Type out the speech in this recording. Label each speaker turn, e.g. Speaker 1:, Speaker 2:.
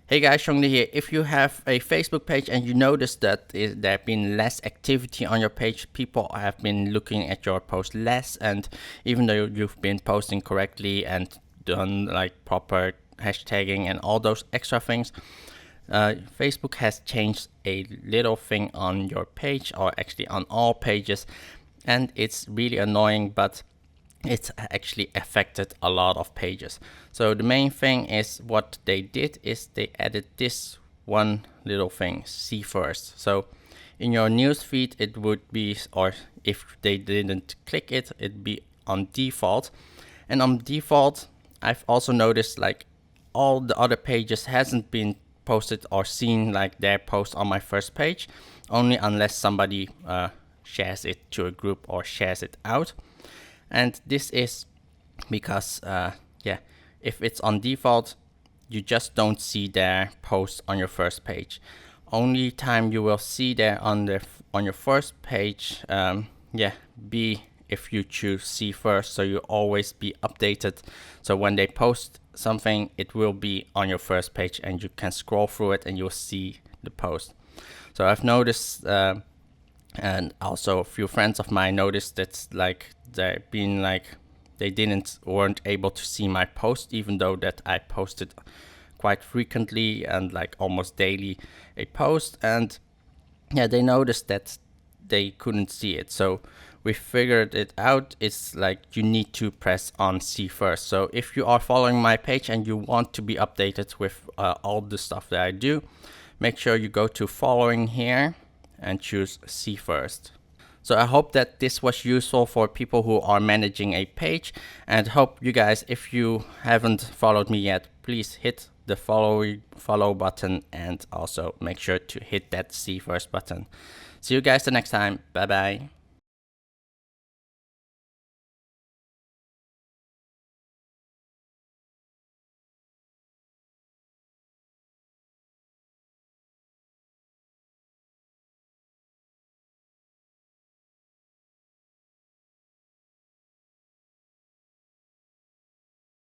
Speaker 1: Hey guys, Chung Dha here. If you have a Facebook page and you notice that there have been less activity on your page, people have been looking at your post less, and even though you've been posting correctly and done like proper hashtagging and all those extra things, Facebook has changed a little thing on your page, or actually on all pages, and it's really annoying, but it's actually affected a lot of pages. So the main thing is what they did is they added this one little thing, see first. So in your news feed it would be, or if they didn't click it, it'd be on default. And on default, I've also noticed like all the other pages hasn't been posted or seen like their post on my first page, only unless somebody shares it to a group or shares it out. And this is because if it's on default, you just don't see their post on your first page. Only time you will see there on your first page be if you choose see first, so you always be updated. So when they post something, it will be on your first page and you can scroll through it and you'll see the post. So I've noticed and also a few friends of mine noticed that like they weren't able to see my post, even though that I posted quite frequently and like almost daily a post. And they noticed that they couldn't see it. So we figured it out. It's like you need to press on see first. So if you are following my page and you want to be updated with all the stuff that I do, make sure you go to following here and choose see first. So I hope that this was useful for people who are managing a page, and hope you guys, if you haven't followed me yet, please hit the follow button and also make sure to hit that see first button. See you guys the next time. Bye bye.